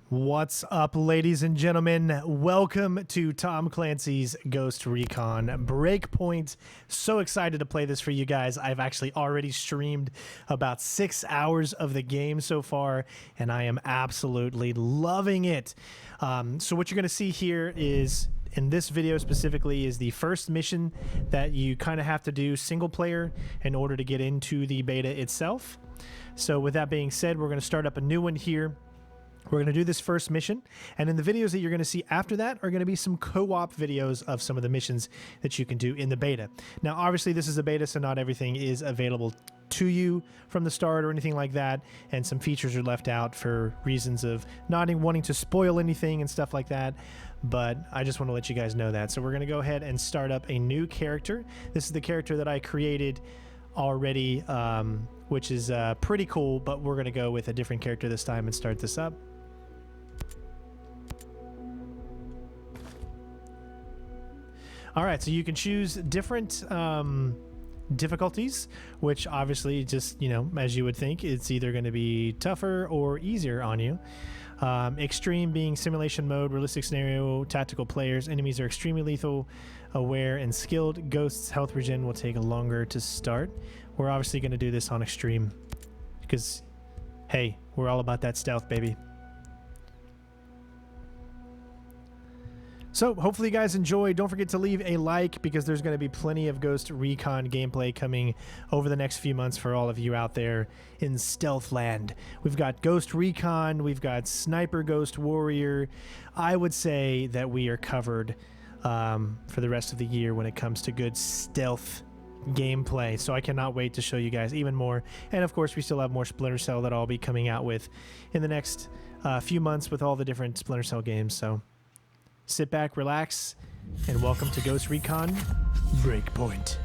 What's up, ladies and gentlemen? Welcome to Tom Clancy's Ghost Recon Breakpoint. So excited to play this for you guys. I've actually already streamed about 6 hours of the game so far, and I am absolutely loving it. So what you're going to see here is, in this video specifically, is the first mission that you kind of have to do single player in order to get into the beta itself. So with that being said, we're going to start up a new one here. We're going to do this first mission, and in the videos that you're going to see after that are going to be some co-op videos of some of the missions that you can do in the beta. Now, obviously, this is a beta, so not everything is available to you from the start or anything like that, and some features are left out for reasons of not wanting to spoil anything and stuff like that, but I just want to let you guys know that. So we're going to go ahead and start up a new character. This is the character that I created already, which is pretty cool, but we're going to go with a different character this time and start this up. All right, so you can choose different difficulties, which obviously just, as you would think, it's either going to be tougher or easier on you. Extreme being simulation mode, realistic scenario, tactical players. Enemies are extremely lethal, aware, and skilled. Ghosts' health regen will take longer to start. We're obviously going to do this on extreme because, hey, we're all about that stealth, baby. So hopefully you guys enjoy. Don't forget to leave a like because there's going to be plenty of Ghost Recon gameplay coming over the next few months for all of you out there in stealth land. We've got Ghost Recon, we've got Sniper Ghost Warrior. I would say that we are covered for the rest of the year when it comes to good stealth gameplay. So I cannot wait to show you guys even more. And of course we still have more Splinter Cell that I'll be coming out with in the next few months with all the different Splinter Cell games. So sit back, relax, and welcome to Ghost Recon Breakpoint.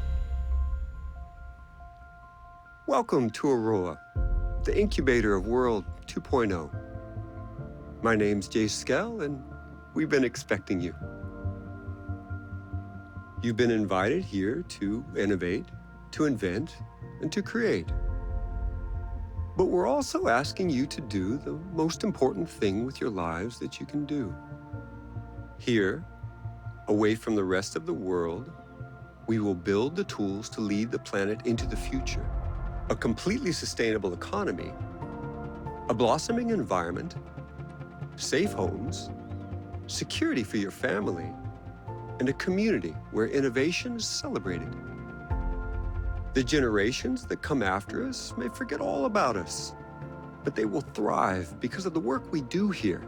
Welcome to Aurora, the incubator of World 2.0. My name's Jay Skell, and we've been expecting you. You've been invited here to innovate, to invent, and to create. But we're also asking you to do the most important thing with your lives that you can do. Here, away from the rest of the world, we will build the tools to lead the planet into the future. A completely sustainable economy, a blossoming environment, safe homes, security for your family, and a community where innovation is celebrated. The generations that come after us may forget all about us, but they will thrive because of the work we do here.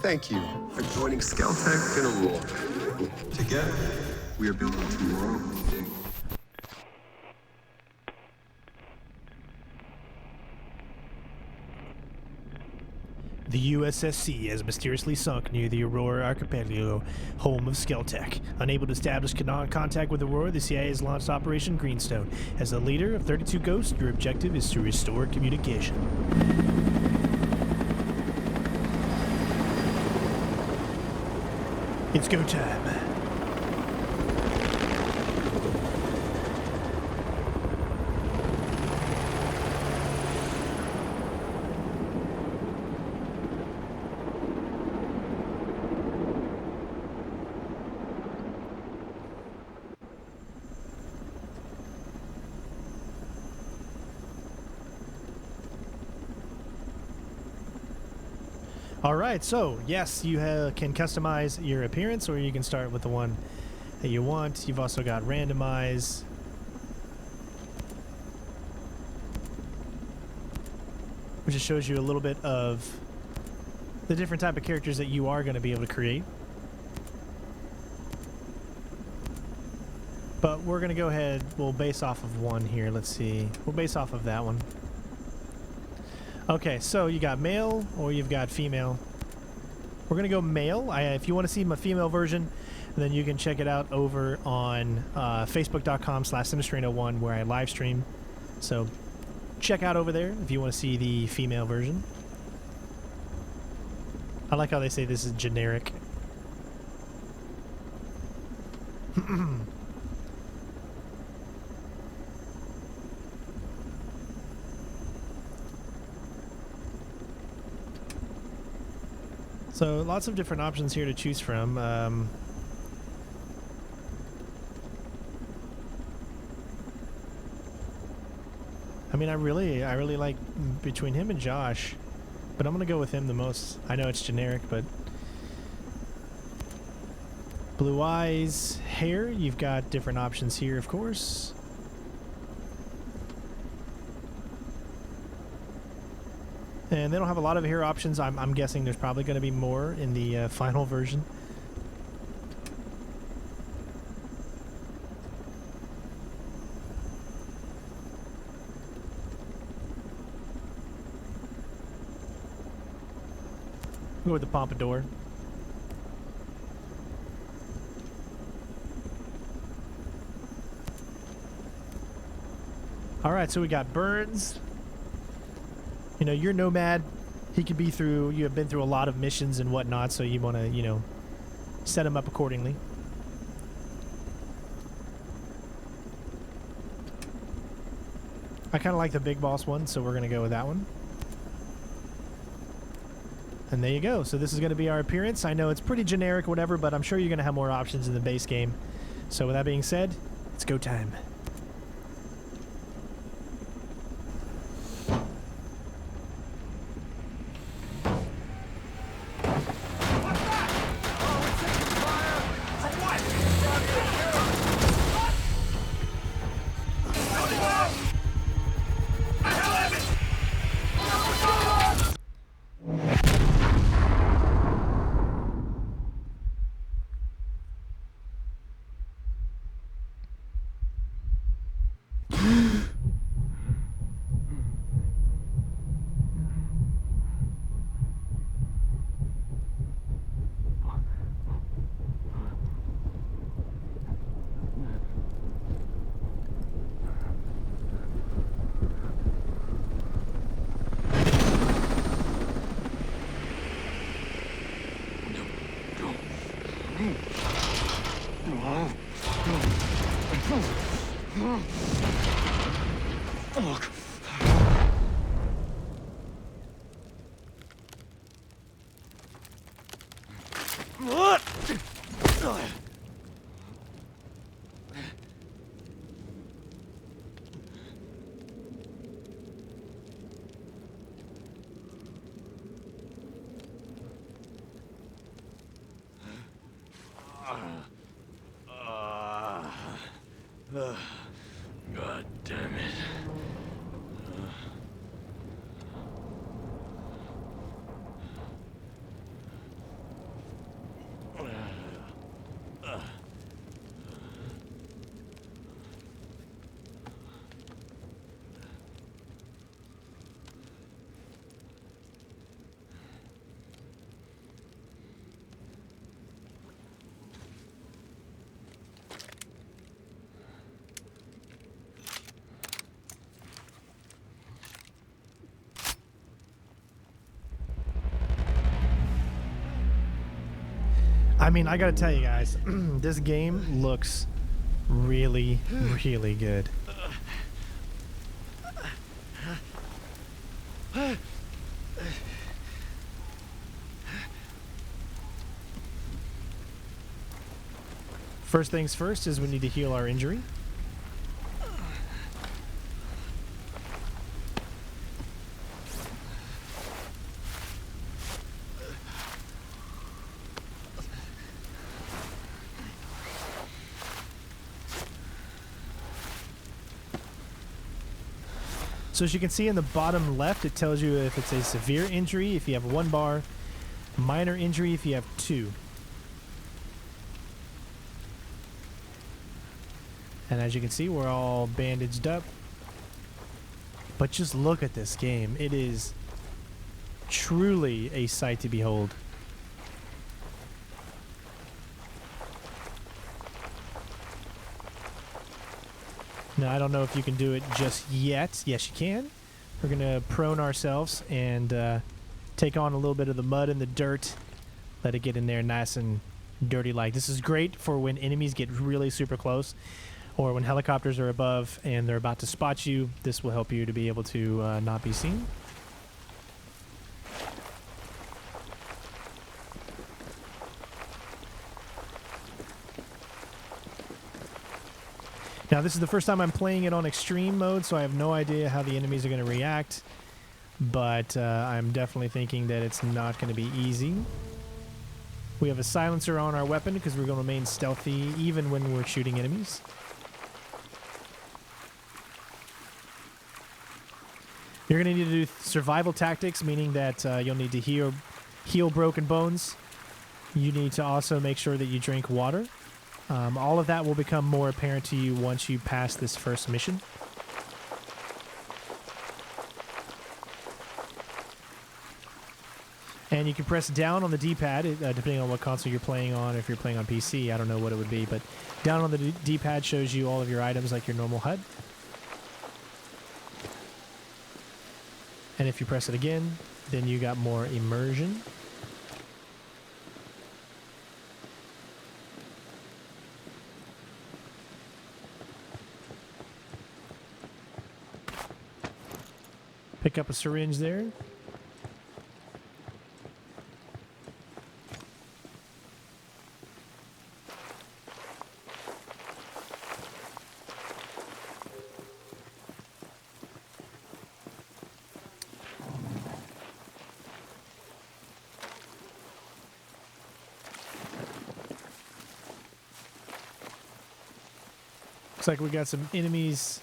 Thank you for joining Skeltech and Aurora. Together, we are building tomorrow. The USSC has mysteriously sunk near the Aurora Archipelago, home of Skeltech. Unable to establish contact with Aurora, the CIA has launched Operation Greenstone. As the leader of 32 Ghosts, your objective is to restore communication. It's go time. All right, so yes, you can customize your appearance, or you can start with the one that you want. You've also got randomize. Which just shows you a little bit of the different type of characters that you are going to be able to create. But we're going to go ahead, we'll base off of one here. Let's see. We'll base off of that one. Okay, so you got male or you've got female. We're going to go male. If you want to see my female version, then you can check it out over on facebook.com/CenterStrain01 where I live stream. So check out over there if you want to see the female version. I like how they say this is generic. So lots of different options here to choose from. I mean, I really like between him and Josh, but I'm gonna go with him the most. I know it's generic, but blue eyes, hair. You've got different options here, of course. And they don't have a lot of hair options. I'm guessing there's probably going to be more in the final version. Go with the pompadour. All right, so we got Burns. You know, you're Nomad. He could be through, you have been through a lot of missions and whatnot, so you want to, you know, set him up accordingly. I kind of like the big boss one, so we're going to go with that one. And there you go. So this is going to be our appearance. I know it's pretty generic, whatever, but I'm sure you're going to have more options in the base game. So with that being said, it's go time. God damn it. I mean, I gotta tell you guys, this game looks really, really good. First things first is we need to heal our injury. So as you can see in the bottom left, it tells you if it's a severe injury, if you have 1 bar, minor injury if you have 2. And as you can see, we're all bandaged up. But just look at this game. It is truly a sight to behold. Now, I don't know if you can do it just yet. Yes, you can. We're going to prone ourselves and take on a little bit of the mud and the dirt. Let it get in there nice and dirty like. This is great for when enemies get really super close or when helicopters are above and they're about to spot you. This will help you to be able to not be seen. Now, this is the first time I'm playing it on extreme mode, so I have no idea how the enemies are going to react. But I'm definitely thinking that it's not going to be easy. We have a silencer on our weapon because we're going to remain stealthy even when we're shooting enemies. You're going to need to do survival tactics, meaning that you'll need to heal broken bones. You need to also make sure that you drink water. All of that will become more apparent to you once you pass this first mission. And you can press down on the D-pad, depending on what console you're playing on. If you're playing on PC, I don't know what it would be, but down on the D-pad shows you all of your items like your normal HUD. And if you press it again, then you got more immersion. Pick up a syringe there. Looks like we got some enemies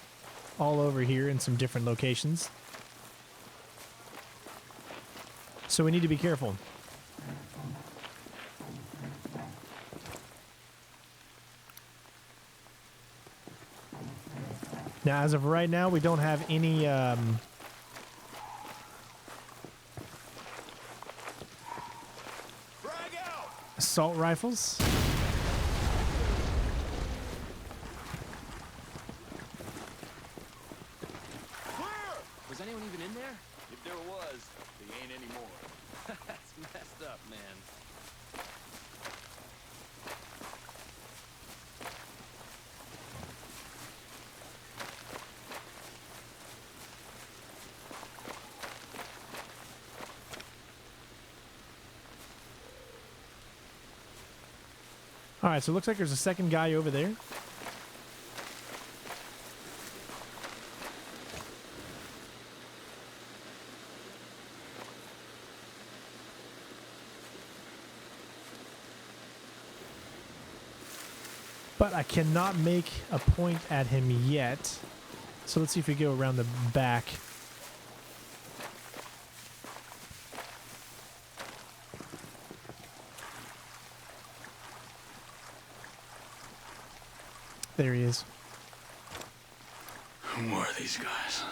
all over here in some different locations. So we need to be careful. Now, as of right now, we don't have any assault rifles. Was anyone even in there? If there was, they ain't anymore. That's messed up, man. All right, so it looks like there's a second guy over there. But I cannot make a point at him yet. So let's see if we go around the back. There he is. Who are these guys?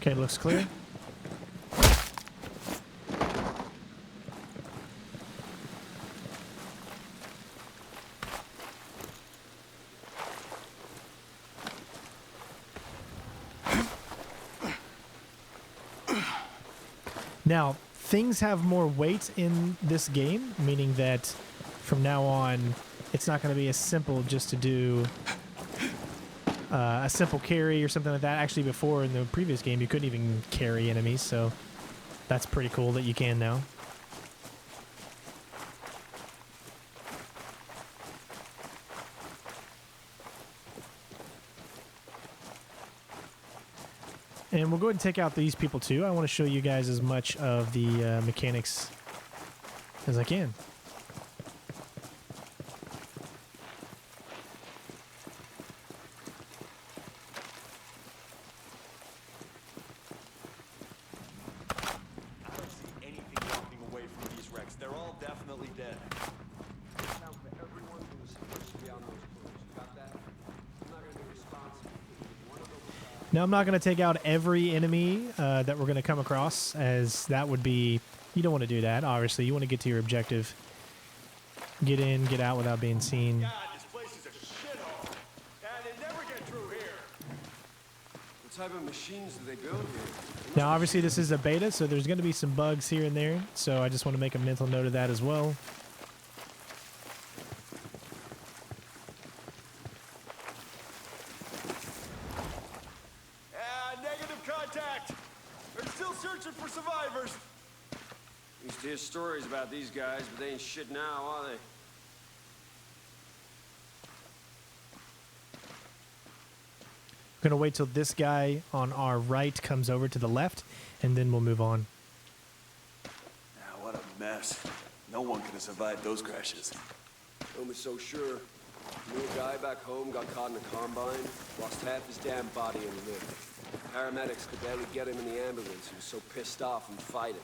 Okay, looks clear. Now, things have more weight in this game, meaning that from now on, it's not going to be as simple just to do a simple carry or something like that. Actually, before in the previous game, you couldn't even carry enemies, so that's pretty cool that you can now. And we'll go ahead and take out these people too. I want to show you guys as much of the mechanics as I can. Now, I'm not going to take out every enemy that we're going to come across, as that would be... You don't want to do that, obviously. You want to get to your objective get in, get out without being seen. God, this place is a shithole. And they never get through here. What type of machines do they build here? Now, obviously, this is a beta, so there's going to be some bugs here and there. So I just want to make a mental note of that as well. Negative contact. They're still searching for survivors. Used to hear stories about these guys, but they ain't shit now, are they? We're going to wait till this guy on our right comes over to the left, and then we'll move on. Now, what a mess. No one could have survived those crashes. I'm so sure. New guy back home got caught in a combine, lost half his damn body in the lift. Paramedics could barely get him in the ambulance. He was so pissed off from fighting.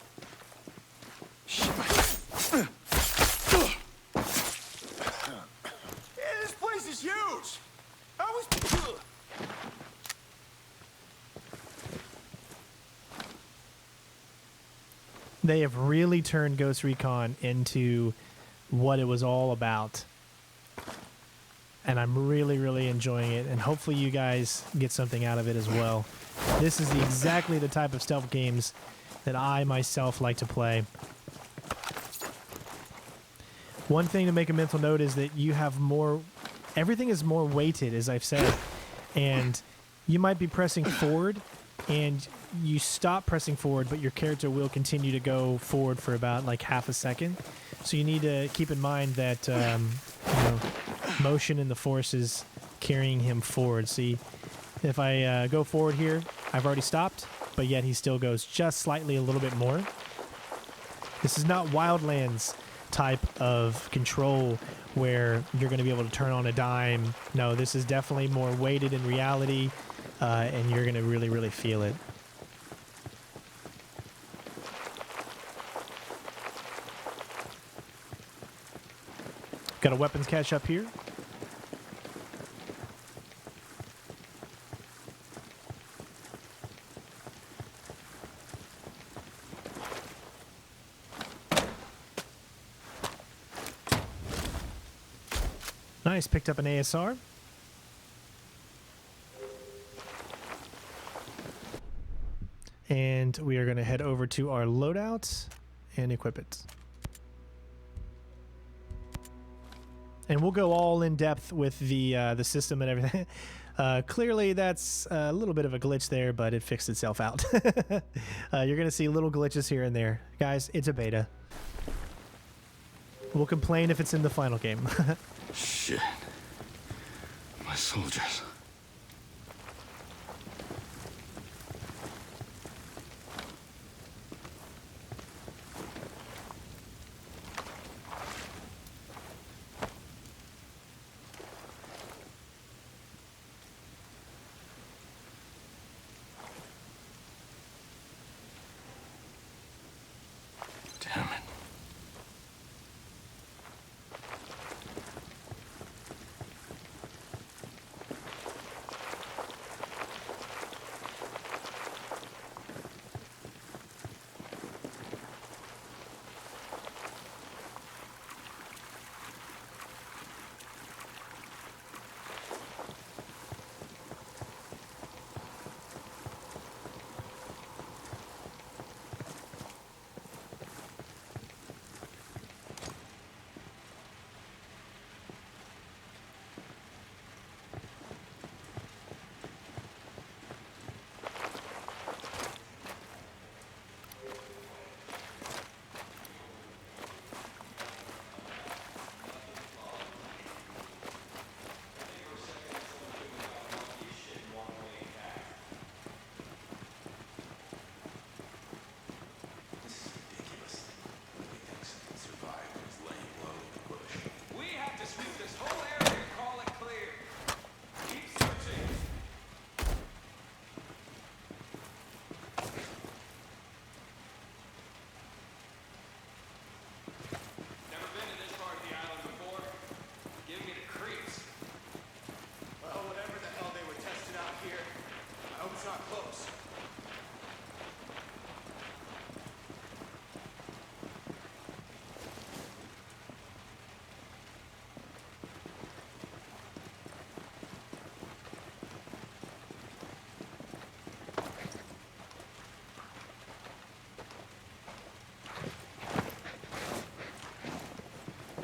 Yeah, this place is huge. How was... They have really turned Ghost Recon into what it was all about. And I'm really, really enjoying it. And hopefully you guys get something out of it as well. This is exactly the type of stealth games that I myself like to play. One thing to make a mental note is that you have more... Everything is more weighted, as I've said. And you might be pressing forward, and you stop pressing forward, but your character will continue to go forward for about like half a second. So you need to keep in mind that motion in the force is carrying him forward. See, if I go forward here, I've already stopped, but yet he still goes just slightly a little bit more. This is not Wildlands type of control where you're going to be able to turn on a dime. No, this is definitely more weighted in reality, and you're going to really, really feel it. Got a weapons cache up here. Nice, picked up an ASR. And we are going to head over to our loadout and equip it. And we'll go all in depth with the system and everything. Clearly, that's a little bit of a glitch there, but it fixed itself out. You're going to see little glitches here and there. Guys, it's a beta. We'll complain if it's in the final game. Shit. My soldiers. Damn it.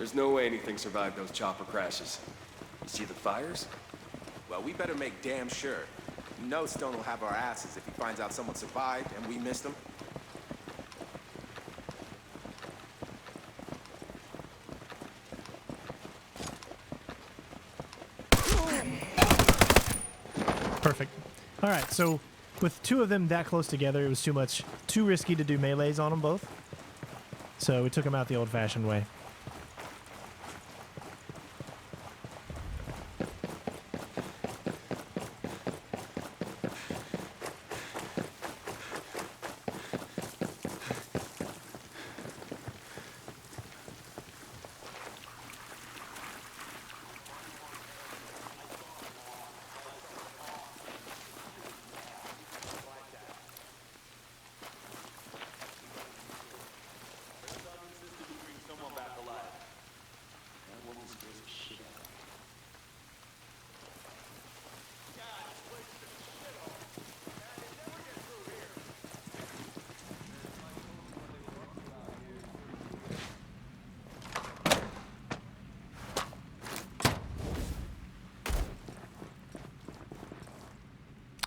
There's no way anything survived those chopper crashes. You see the fires? Well, we better make damn sure. You know Stone will have our asses if he finds out someone survived and we missed him. Perfect. All right, so with two of them that close together, it was too risky to do melees on them both. So we took them out the old-fashioned way.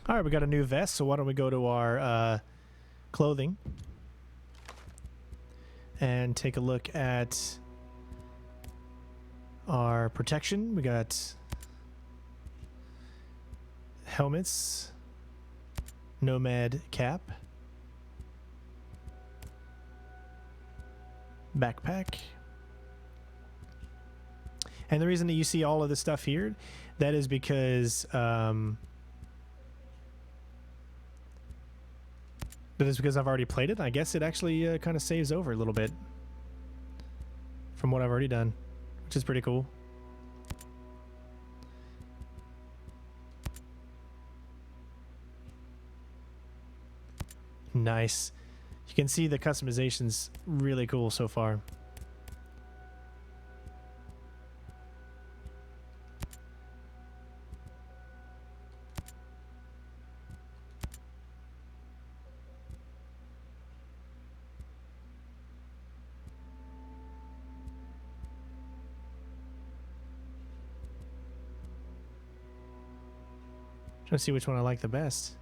All right, we got a new vest, so why don't we go to our clothing and take a look at our protection. We got helmets, nomad cap, backpack. And the reason that you see all of this stuff here, that is because I've already played it. I guess it actually kind of saves over a little bit from what I've already done, which is pretty cool. Nice. You can see the customization's really cool so far. Trying to see which one I like the best.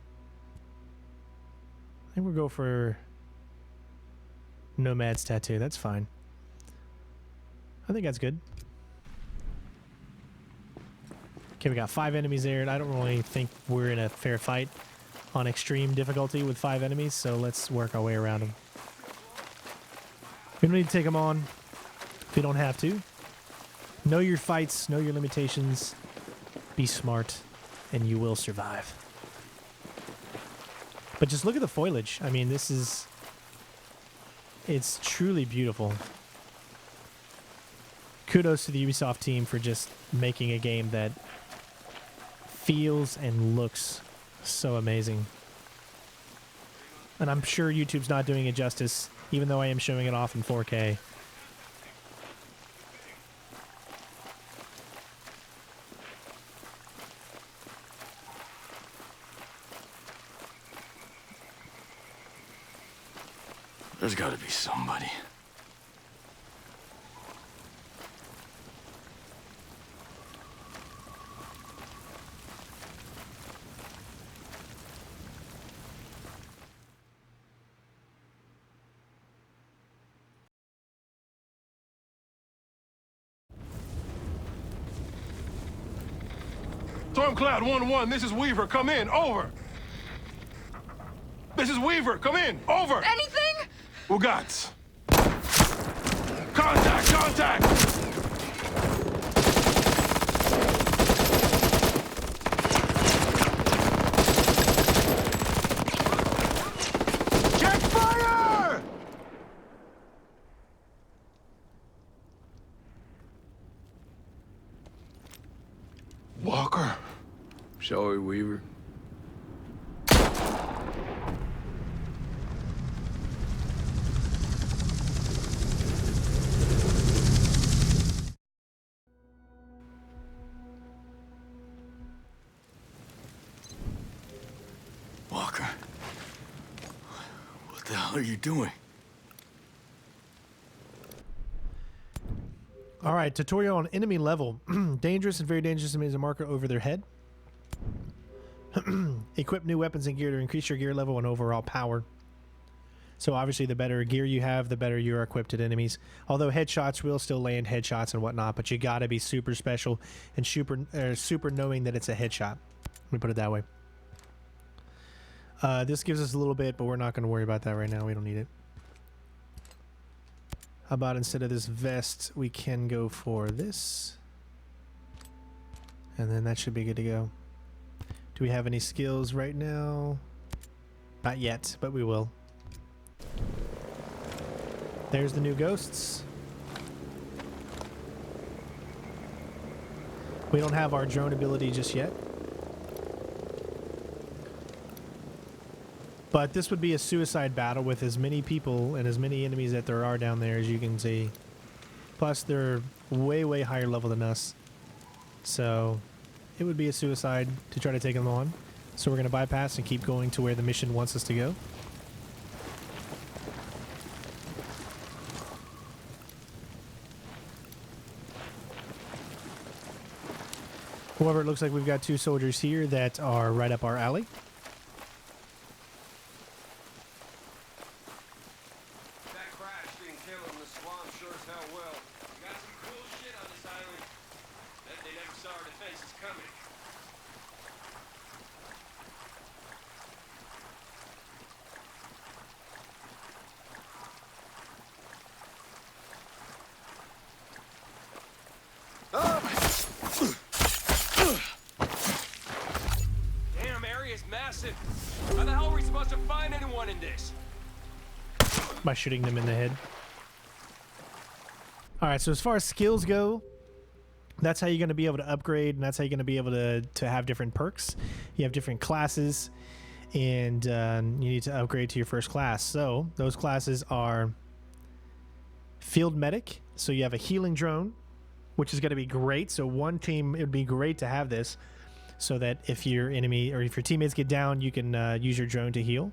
I think we'll go for Nomad's tattoo. That's fine. I think that's good. Okay, we got 5 enemies there, and I don't really think we're in a fair fight on extreme difficulty with 5 enemies, so let's work our way around them. We don't need to take them on if we don't have to. Know your fights, know your limitations, be smart, and you will survive. But just look at the foliage. I mean, it's truly beautiful. Kudos to the Ubisoft team for just making a game that feels and looks so amazing. And I'm sure YouTube's not doing it justice, even though I am showing it off in 4K. There's gotta be somebody. Stormcloud 1-1, this is Weaver, come in, over! This is Weaver, come in, over! Anything? Ugats. Contact, contact! Check fire! Walker. Shall we, Weaver? Walker. What the hell are you doing? All right, tutorial on enemy level. Dangerous and very dangerous enemies, a marker over their head. Equip new weapons and gear to increase your gear level and overall power. So obviously the better gear you have, the better you're equipped at enemies. Although headshots will still land headshots and whatnot, but you gotta be super special and super knowing that it's a headshot. Let me put it that way. This gives us a little bit, but we're not going to worry about that right now. We don't need it. How about instead of this vest, we can go for this. And then that should be good to go. Do we have any skills right now? Not yet, but we will. There's the new ghosts. We don't have our drone ability just yet. But this would be a suicide battle with as many people and as many enemies that there are down there as you can see. Plus, they're way, way higher level than us. So, it would be a suicide to try to take them on. So we're going to bypass and keep going to where the mission wants us to go. However, it looks like we've got two soldiers here that are right up our alley. How the hell are we supposed to find anyone in this? By shooting them in the head. Alright, so as far as skills go, that's how you're going to be able to upgrade, and that's how you're going to be able to have different perks. You have different classes, and you need to upgrade to your first class. So those classes are Field Medic. So you have a healing drone, which is going to be great. So one team, it would be great to have this, so that if your enemy or if your teammates get down, you can use your drone to heal.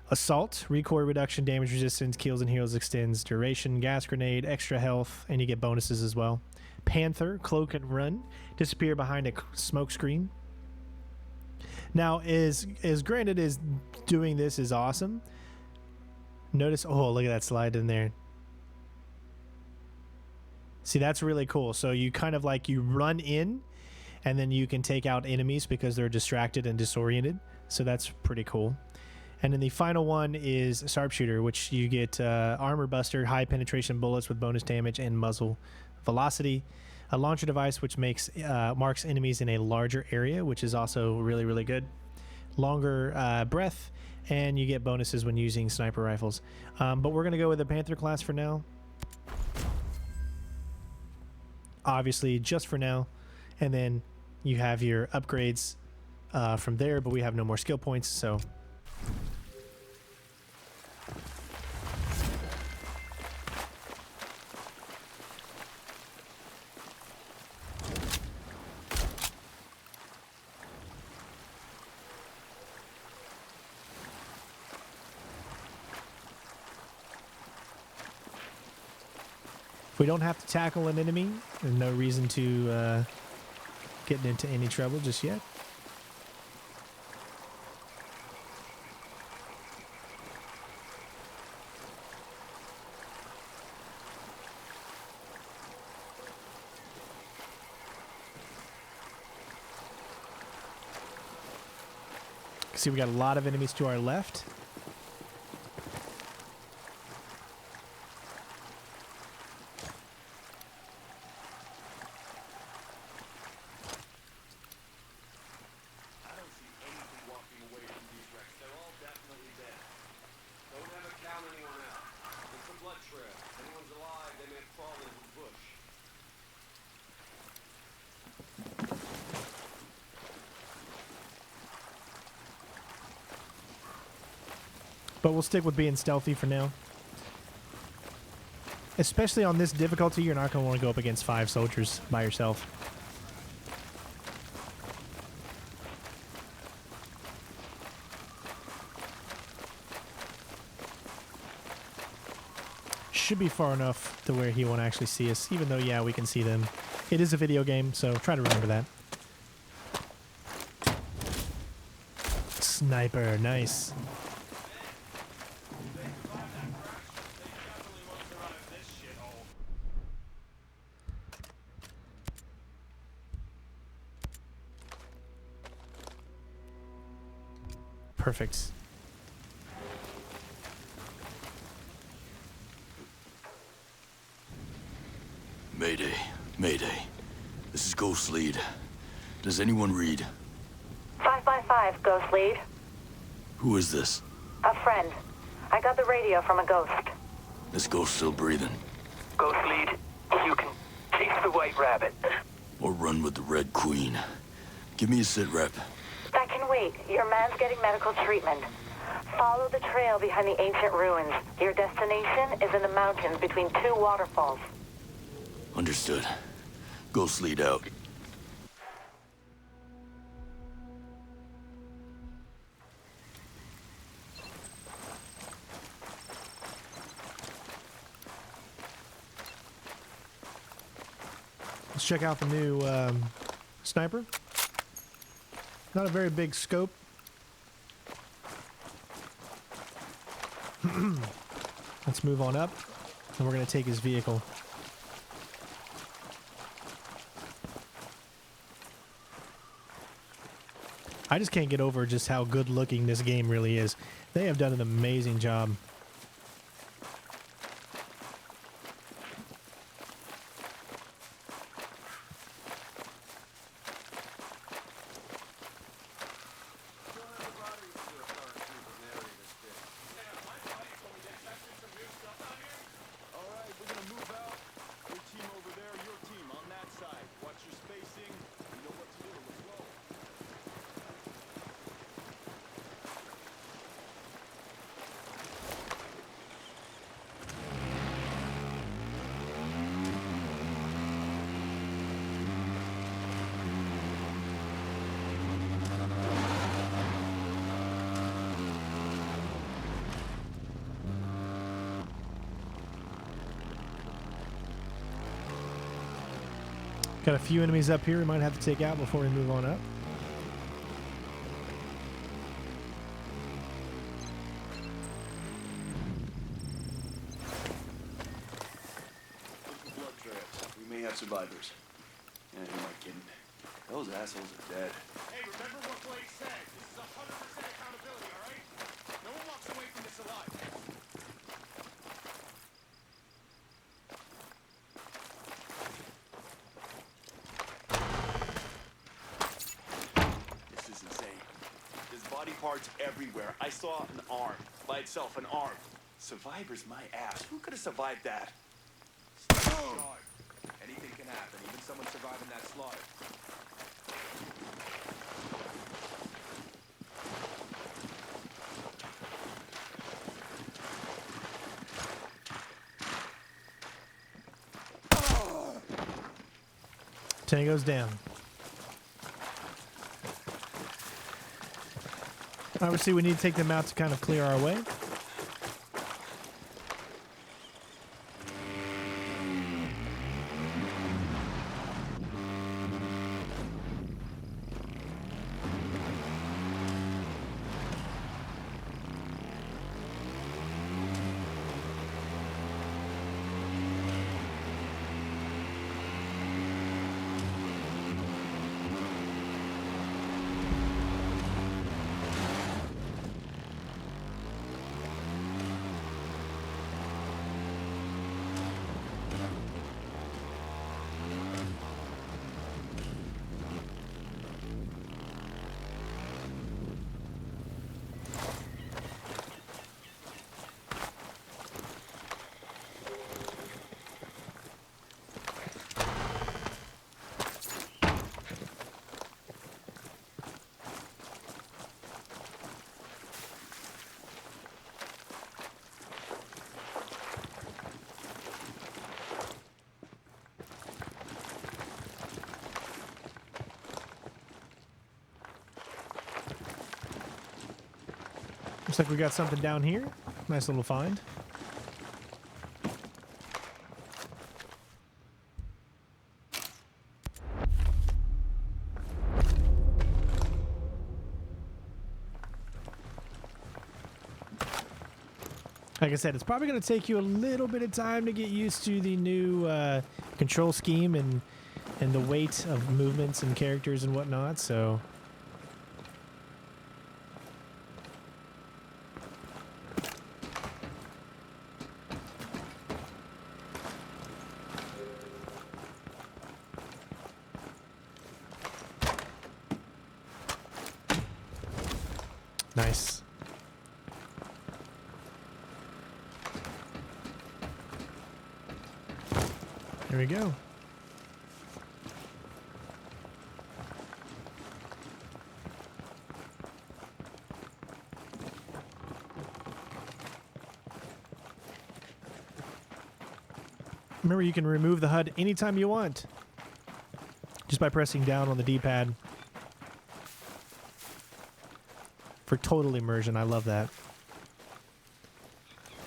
Assault, recoil reduction, damage resistance, kills and heals, extends duration, gas grenade, extra health, and you get bonuses as well. Panther, cloak and run, disappear behind a smoke screen. Now, as granted as doing this is awesome, notice, oh, look at that slide in there. See, that's really cool. So you kind of like, you run in, and then you can take out enemies because they're distracted and disoriented. So that's pretty cool. And then the final one is Sharpshooter, which you get armor buster, high penetration bullets with bonus damage and muzzle velocity. A launcher device which marks enemies in a larger area, which is also really, really good. Longer breath, and you get bonuses when using sniper rifles. But we're going to go with the Panther class for now. Obviously, just for now. And then you have your upgrades from there, but we have no more skill points, so... If we don't have to tackle an enemy, there's no reason to get into any trouble just yet. See, we got a lot of enemies to our left. But we'll stick with being stealthy for now. Especially on this difficulty, you're not going to want to go up against 5 soldiers by yourself. should be far enough to where he won't actually see us, even though, yeah, we can see them. It is a video game, so try to remember that. Sniper, nice. Perfect. Mayday. Mayday. This is Ghost Lead. Does anyone read? 5x5, Ghost Lead. Who is this? A friend. I got the radio from a ghost. This ghost still breathing? Ghost Lead, you can chase the White Rabbit. Or run with the Red Queen? Give me a sit rep. That can wait. Your man's getting medical treatment. Follow the trail behind the ancient ruins. Your destination is in the mountains between two waterfalls. Understood. Ghost Lead out. Let's check out the new sniper. Not a very big scope. Let's move on up, and we're going to take his vehicle. I just can't get over just how good looking this game really is. They have done an amazing job. Got a few enemies up here we might have to take out before we move on up. Blood trails. We may have survivors. Yeah, who am I kidding? Those assholes are dead. Hey, remember what Blake said? This is 100% accountability, all right? No one walks away from this alive. This is insane. There's body parts everywhere. I saw an arm. By itself, an arm. Survivors, my ass. Who could have survived that? Anything can happen, even someone surviving that slaughter. Tango's down. Obviously, we need to take them out to kind of clear our way. Looks like we got something down here. Nice little find. Like I said, it's probably going to take you a little bit of time to get used to the new control scheme and the weight of movements and characters and whatnot, so... Nice. There we go. Remember, you can remove the HUD anytime you want, just by pressing down on the D-pad. For total immersion, I love that.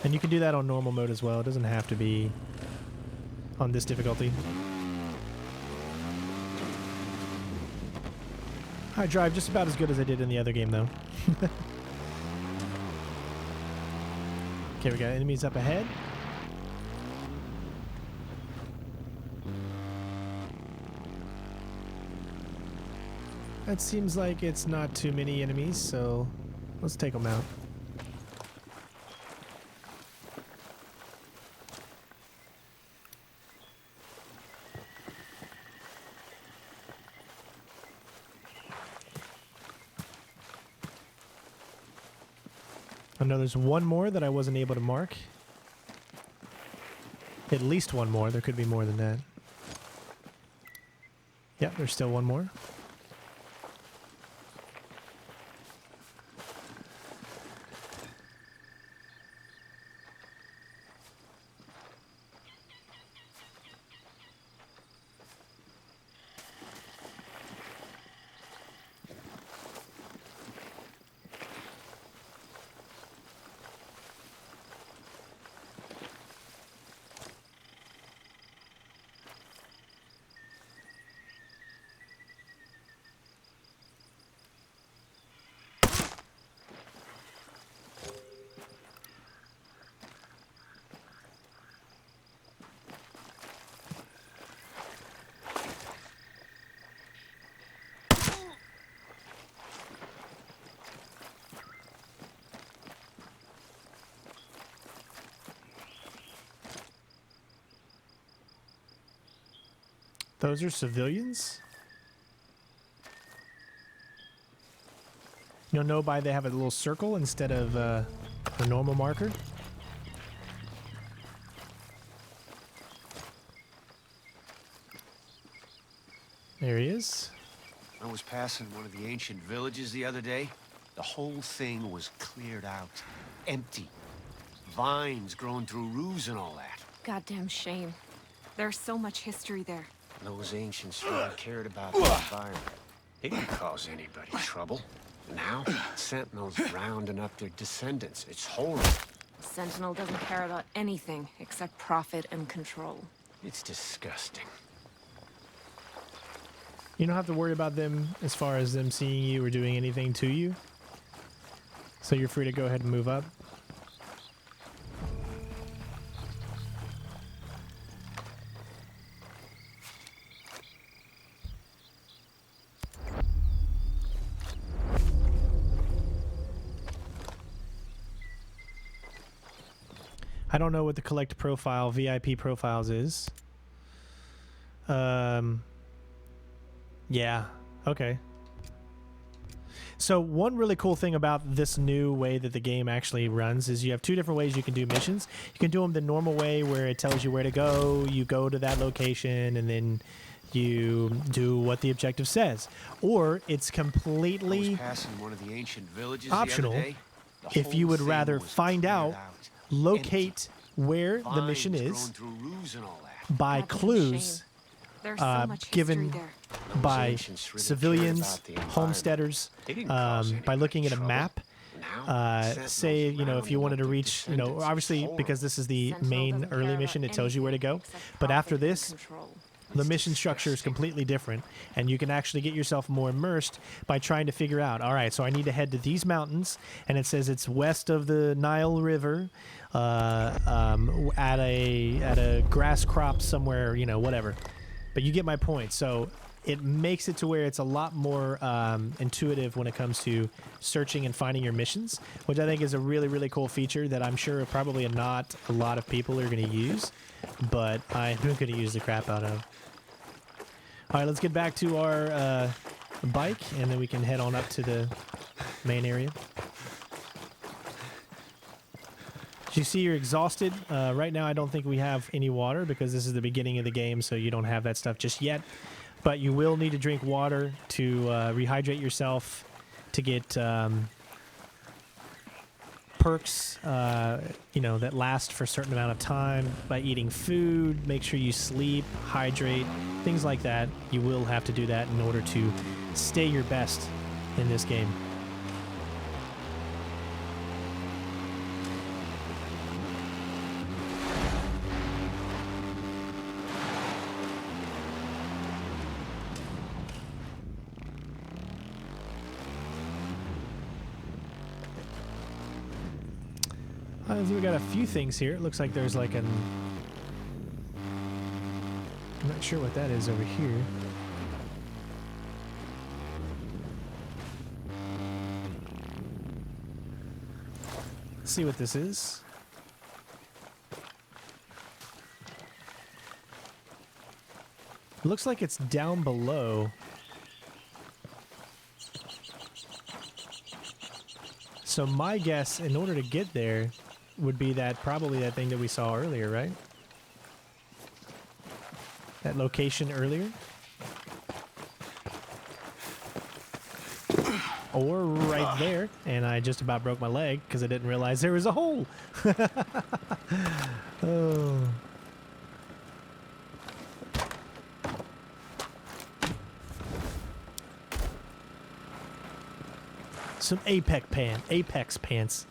And you can do that on normal mode as well. It doesn't have to be on this difficulty. I drive just about as good as I did in the other game, though. Okay, we got enemies up ahead. That seems like it's not too many enemies, so let's take them out. I know there's one more that I wasn't able to mark. At least one more. There could be more than that. Yep, there's still one more. Those are civilians? You'll know by they have a little circle instead of a normal marker. There he is. I was passing one of the ancient villages the other day. The whole thing was cleared out. Empty. Vines growing through roofs and all that. Goddamn shame. There's so much history there. Those ancients really cared about the environment. They didn't cause anybody trouble. Now, Sentinel's rounding up their descendants. It's horrible. Sentinel doesn't care about anything except profit and control. It's disgusting. You don't have to worry about them as far as them seeing you or doing anything to you. So you're free to go ahead and move up. I don't know what the collect profile, VIP profiles is. Yeah, okay. So one really cool thing about this new way that the game actually runs is you have two different ways you can do missions. You can do them the normal way where it tells you where to go, you go to that location, and then you do what the objective says. Or it's completely optional if you would rather find out, locate where the mission is by clues given by civilians, homesteaders, by looking at a map. Say, you know, if you wanted to reach, you know, obviously because this is the main early mission, it tells you where to go. But after this, The mission structure is completely different, and you can actually get yourself more immersed by trying to figure out, all right, so I need to head to these mountains, and it says it's west of the Nile River, at a grass crop somewhere, you know, whatever. But you get my point. So it makes it to where it's a lot more intuitive when it comes to searching and finding your missions, which I think is a really, really cool feature that I'm sure probably not a lot of people are going to use, but I'm going to use the crap out of. All right, let's get back to our bike, and then we can head on up to the main area. You see you're exhausted. Right now I don't think we have any water because this is the beginning of the game, so you don't have that stuff just yet. But you will need to drink water to rehydrate yourself, to get perks, you know, that last for a certain amount of time. By eating food, make sure you sleep, hydrate, things like that. You will have to do that in order to stay your best in this game. So we got a few things here. It looks like there's like I'm not sure what that is over here. Let's see what this is. It looks like it's down below. So my guess, in order to get there, would be that probably that thing that we saw earlier, right? That location earlier. Or right there, and I just about broke my leg because I didn't realize there was a hole. Oh. Some Apex pants.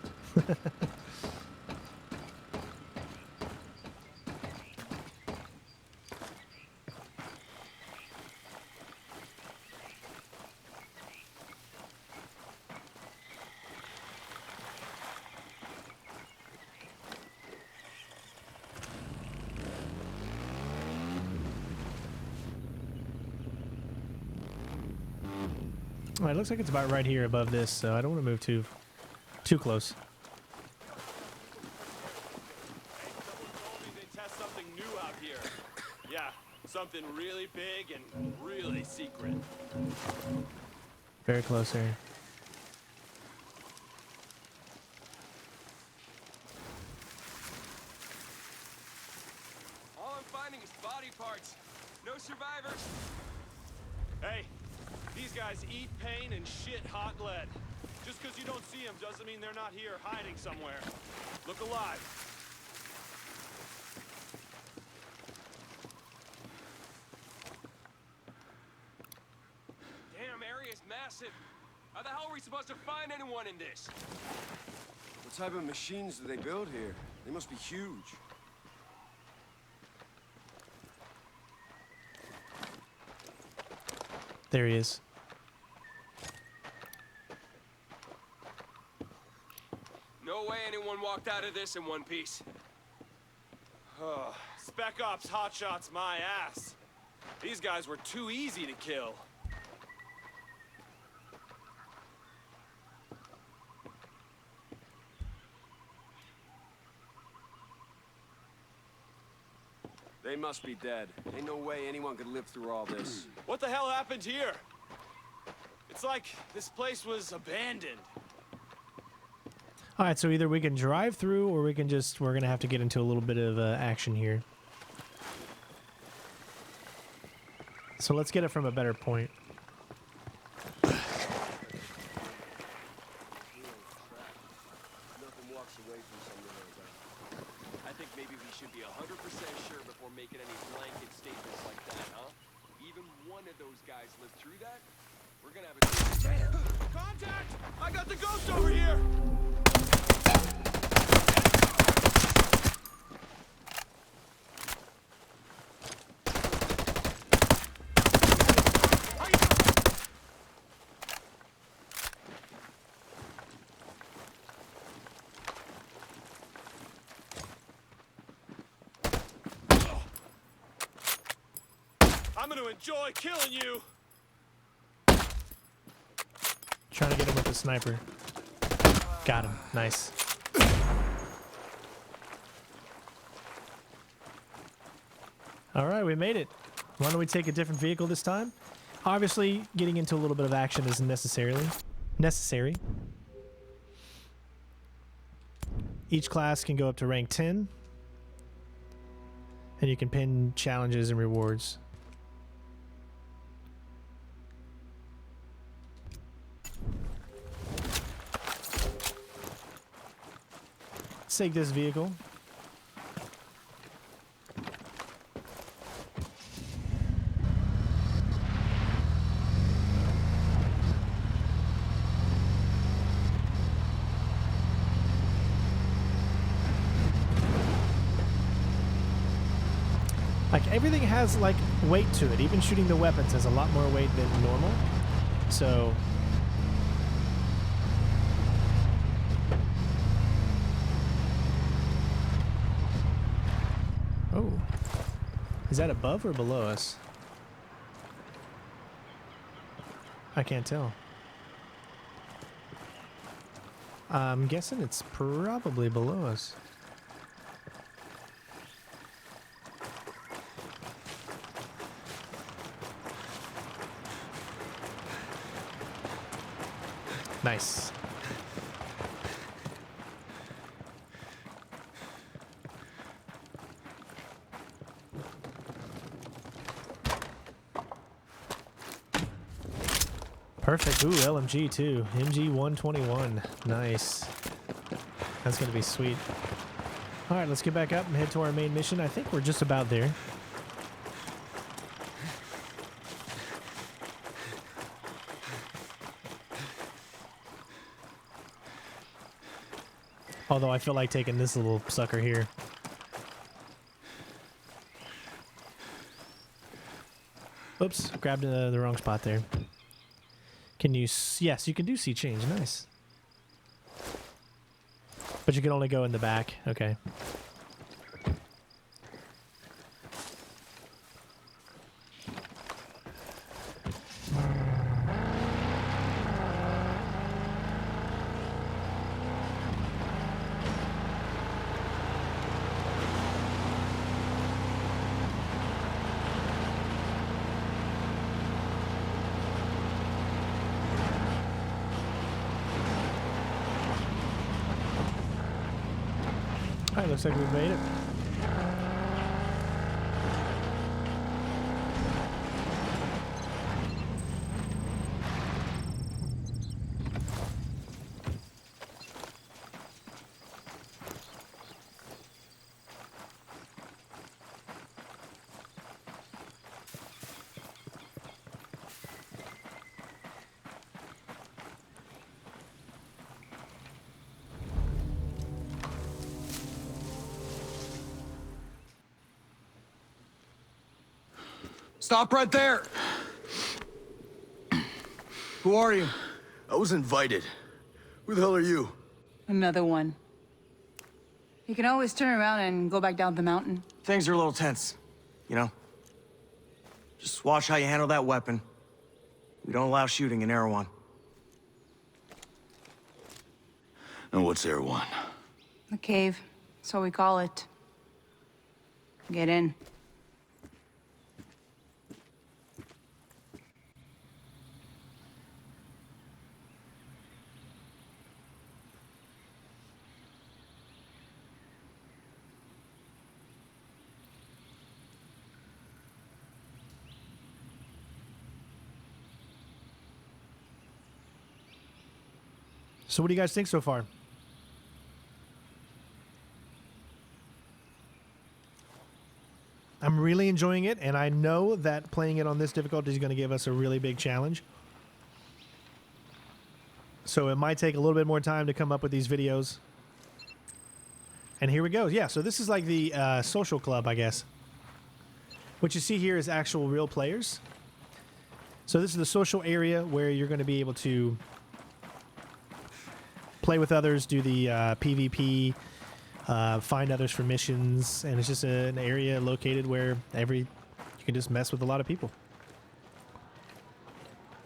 All right, it looks like it's about right here above this, so I don't want to move too close. Hey, someone told me they test something new out here. Yeah, something really big and really secret. Very close here. All I'm finding is body parts. No survivors. Hey, these guys eat pain and shit hot lead. Just because you don't see them doesn't mean they're not here hiding somewhere. Look alive. Damn, area's massive. How the hell are we supposed to find anyone in this? What type of machines do they build here? They must be huge. There he is. No way anyone walked out of this in one piece. Spec Ops hotshots my ass. These guys were too easy to kill. They must be dead. Ain't no way anyone could live through all this. What the hell happened here? It's like this place was abandoned. All right, so either we can drive through, or we're gonna have to get into a little bit of action here. So let's get it from a better point. Nothing walks away from something like that. I think maybe we should be 100% sure before making any blanket statements like that, huh? Even one of those guys lived through that, we're gonna have a... Contact! I got the ghost over here! to enjoy killing you. Trying to get him with the sniper. Got him. Nice. All right, we made it. Why don't we take a different vehicle this time? Obviously, getting into a little bit of action isn't necessary. Each class can go up to rank 10. And you can pin challenges and rewards. Let's take this vehicle. Like, everything has, like, weight to it. Even shooting the weapons has a lot more weight than normal. So... Oh. Is that above or below us? I can't tell. I'm guessing it's probably below us. Nice. Perfect. Ooh, LMG too. MG 121. Nice. That's gonna be sweet. All right, let's get back up and head to our main mission. I think we're just about there. Although I feel like taking this little sucker here. Oops, grabbed the wrong spot there. Can you... Yes, you can do sea change. Nice. But you can only go in the back. Okay. Alright, looks like we've made it. Stop right there! Who are you? I was invited. Who the hell are you? Another one. You can always turn around and go back down the mountain. Things are a little tense, you know? Just watch how you handle that weapon. We don't allow shooting in Erewhon. And what's Erewhon? The cave. So we call it. Get in. So what do you guys think so far? I'm really enjoying it, and I know that playing it on this difficulty is going to give us a really big challenge. So it might take a little bit more time to come up with these videos. And here we go. Yeah, so this is like the social club, I guess. What you see here is actual real players. So this is the social area where you're going to be able to play with others, do the PvP, find others for missions, and it's just an area located where you can just mess with a lot of people.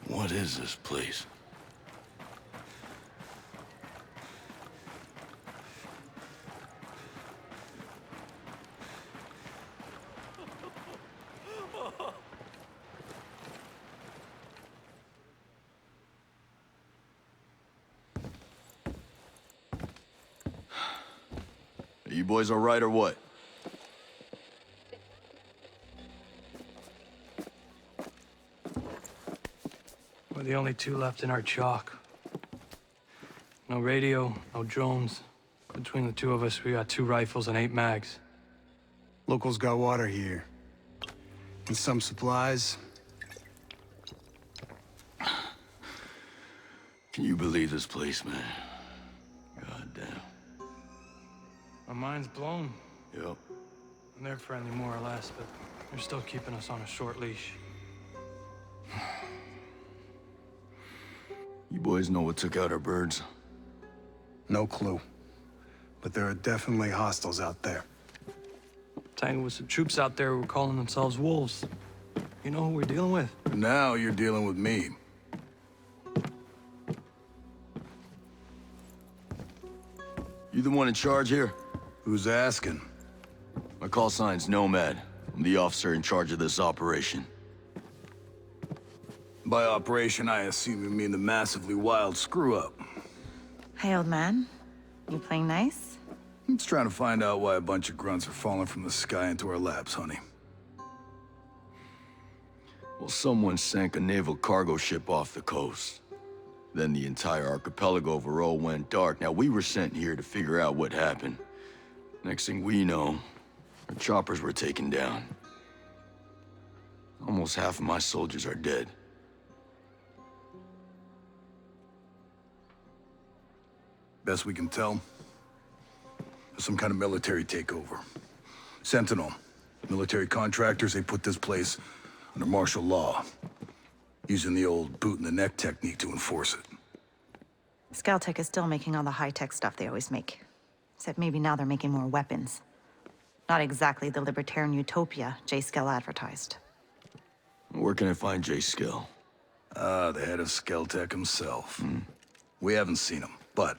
What is this place? Are you boys all right or what? We're the only two left in our chalk. No radio, no drones. Between the two of us, we got 2 rifles and 8 mags. Locals got water here. And some supplies. Can you believe this place, man? God damn. Our mind's blown. Yep. And they're friendly more or less, but they're still keeping us on a short leash. You boys know what took out our birds? No clue. But there are definitely hostiles out there. Tangled with some troops out there who were calling themselves wolves. You know who we're dealing with? Now you're dealing with me. You the one in charge here? Who's asking? My call sign's Nomad. I'm the officer in charge of this operation. By operation, I assume you mean the massively wild screw-up. Hey, old man. You playing nice? I'm just trying to find out why a bunch of grunts are falling from the sky into our laps, honey. Well, someone sank a naval cargo ship off the coast. Then the entire archipelago overall went dark. Now, we were sent here to figure out what happened. Next thing we know, our choppers were taken down. Almost half of my soldiers are dead. Best we can tell, there's some kind of military takeover. Sentinel, military contractors, they put this place under martial law, using the old boot-in-the-neck technique to enforce it. Scaltech is still making all the high-tech stuff they always make. Except maybe now they're making more weapons. Not exactly the libertarian utopia J. Skell advertised. Where can I find J. Skell? The head of Skeltech himself. We haven't seen him, but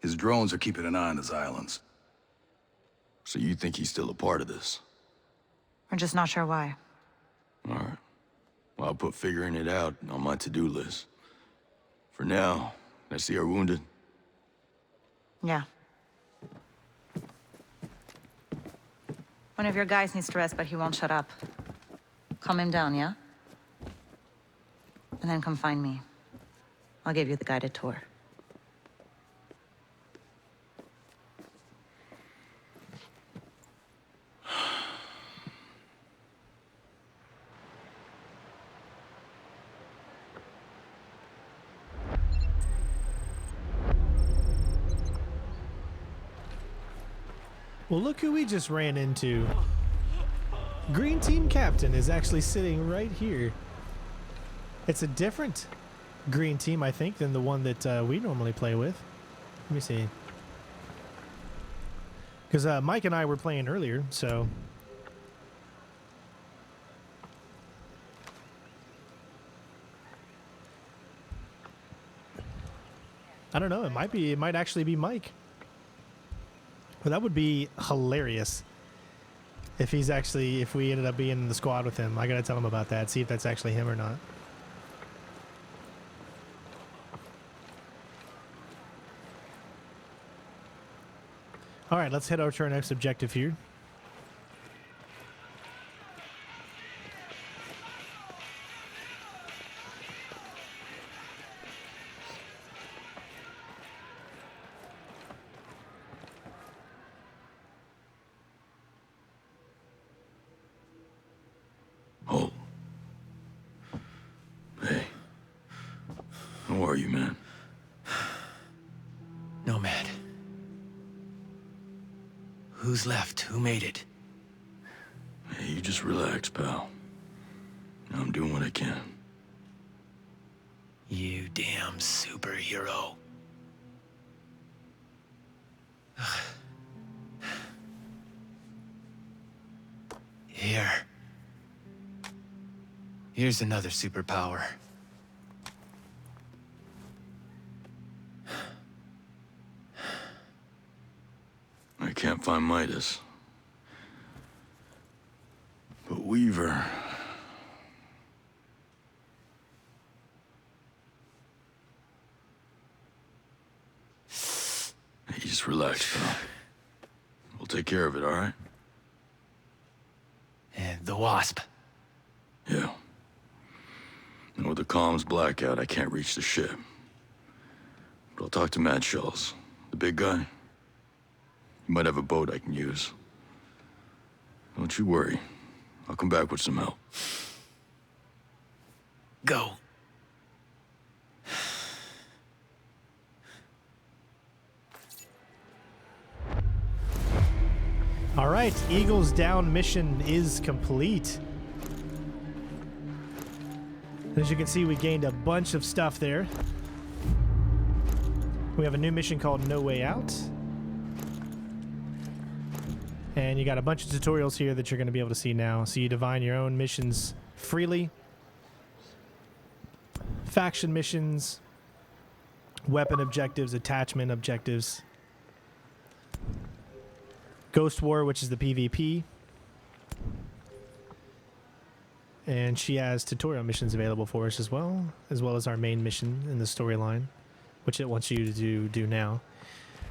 his drones are keeping an eye on his islands. So you think he's still a part of this? We're just not sure why. All right. Well, I'll put figuring it out on my to-do list. For now, I see our wounded. Yeah. One of your guys needs to rest, but he won't shut up. Calm him down, yeah? And then come find me. I'll give you the guided tour. Well, look who we just ran into. Green Team Captain is actually sitting right here. It's a different green team, I think, than the one that we normally play with. Let me see. Because Mike and I were playing earlier, so... I don't know, it might actually be Mike. But that would be hilarious if we ended up being in the squad with him. I gotta tell him about that, see if that's actually him or not. All right, let's head over to our next objective here. Oh. Hey. How are you, man? Nomad. Who's left? Who made it? Hey, you just relax, pal. I'm doing what I can. You damn superhero. Here's another superpower. can't find Midas. But Weaver... Hey, just relax, pal. We'll take care of it, all right? And the Wasp. Yeah. And with the comms blackout, I can't reach the ship. But I'll talk to Matt Schultz, the big guy. He might have a boat I can use. Don't you worry. I'll come back with some help. Go. All right, Eagles Down mission is complete. As you can see, we gained a bunch of stuff there. We have a new mission called No Way Out. And you got a bunch of tutorials here that you're going to be able to see now. So you divine your own missions freely. Faction missions, weapon objectives, attachment objectives. Ghost War, which is the PvP. And she has tutorial missions available for us as well as our main mission in the storyline, which it wants you to do now.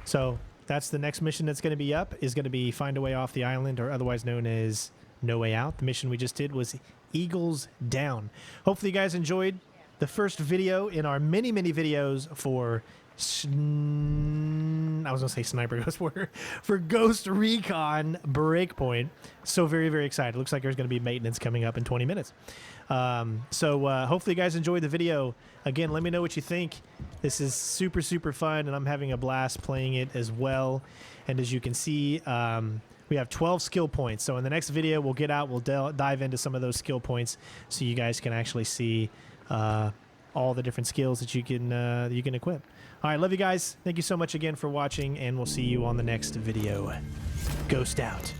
So that's the next mission that's going to be up, is going to be Find a Way Off the Island, or otherwise known as No Way Out. The mission we just did was Eagles Down. Hopefully you guys enjoyed the first video in our many, many videos for I was gonna say Sniper Ghost War for Ghost Recon Breakpoint. So very, very excited. Looks like there's gonna be maintenance coming up in 20 minutes. Hopefully you guys enjoyed the video. Again, let me know what you think. This is super, super fun, and I'm having a blast playing it as well. And as you can see, we have 12 skill points. So in the next video, we'll get out, we'll dive into some of those skill points so you guys can actually see all the different skills that you can equip. All right, love you guys. Thank you so much again for watching, and we'll see you on the next video. Ghost out.